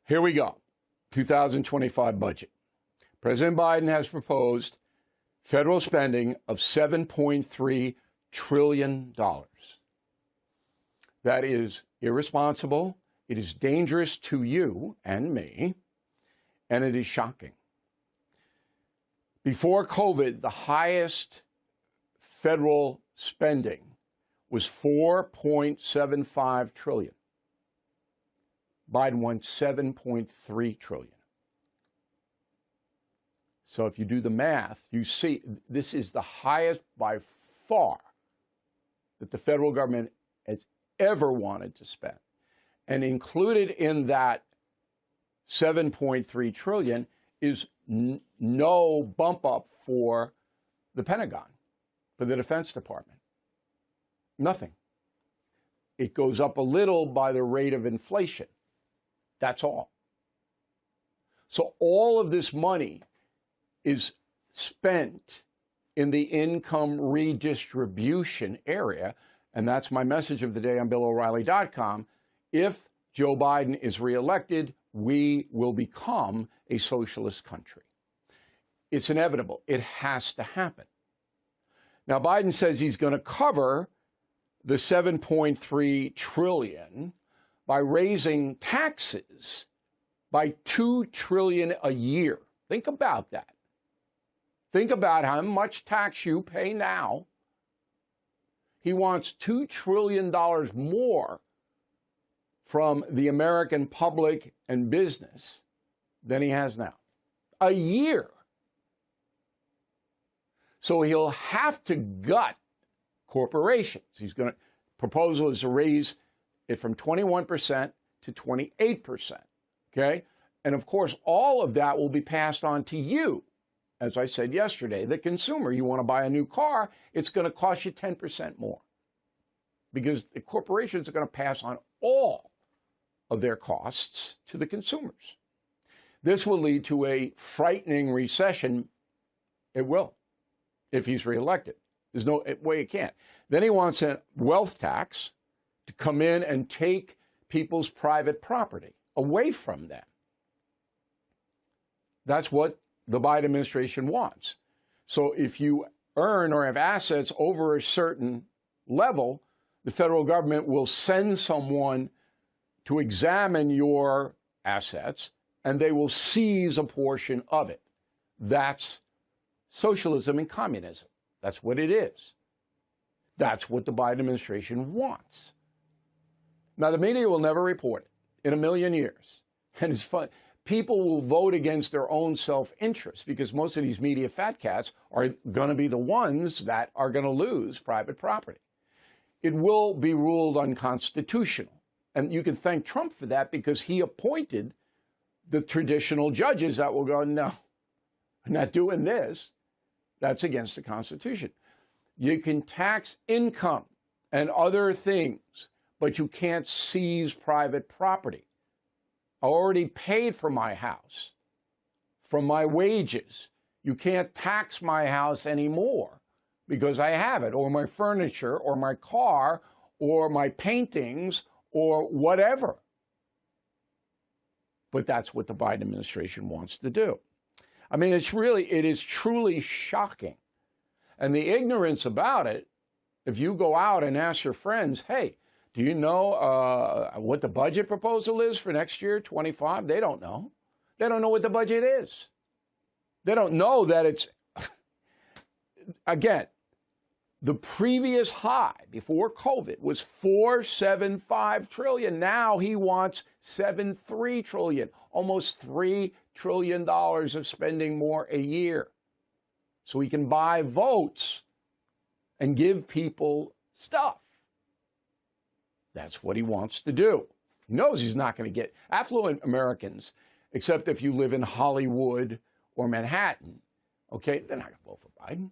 Here we go. 2025 budget. President Biden has proposed federal spending of $7.3 trillion. That is irresponsible. It is dangerous to you and me, and it is shocking. Before COVID, the highest federal spending was $4.75 trillion. Biden wants $7.3 trillion. So if you do the math, you see this is the highest by far that the federal government has ever wanted to spend. And included in that $7.3 trillion is no bump up for the Pentagon, for the Defense Department. Nothing. It goes up a little by the rate of inflation. That's all. So all of this money is spent in the income redistribution area, and that's my message of the day on BillO'Reilly.com. If Joe Biden is reelected, we will become a socialist country. It's inevitable. It has to happen. Now, Biden says he's going to cover the $7.3 trillion by raising taxes by $2 trillion a year. Think about that. Think about how much tax you pay now. He wants $2 trillion more from the American public and business than he has now. A year. So he'll have to gut corporations. Proposal is to raise it from 21% to 28%. Okay? And of course, all of that will be passed on to you. As I said yesterday, the consumer, you want to buy a new car, it's going to cost you 10% more because the corporations are going to pass on all of their costs to the consumers. This will lead to a frightening recession. It will, if he's reelected. There's no way it can't. Then he wants a wealth tax to come in and take people's private property away from them. That's what the Biden administration wants. So if you earn or have assets over a certain level, the federal government will send someone to examine your assets, and they will seize a portion of it. That's socialism and communism. That's what it is. That's what the Biden administration wants. Now, the media will never report it in a million years. And it's fun. People will vote against their own self-interest because most of these media fat cats are going to be the ones that are going to lose private property. It will be ruled unconstitutional. And you can thank Trump for that because he appointed the traditional judges that will go, no, I'm not doing this. That's against the Constitution. You can tax income and other things, but you can't seize private property. I already paid for my house from my wages. You can't tax my house anymore because I have it, or my furniture, or my car, or my paintings, or whatever. But that's what the Biden administration wants to do. I mean, it is truly shocking. And the ignorance about it, if you go out and ask your friends, hey, do you know what the budget proposal is for next year, 25? They don't know. They don't know what the budget is. They don't know that it's, again, the previous high before COVID was $4.75 trillion. Now he wants $7.3 trillion, almost $3 trillion of spending more a year. So he can buy votes and give people stuff. That's what he wants to do. He knows he's not going to get affluent Americans, except if you live in Hollywood or Manhattan. Okay, they're not going to vote for Biden.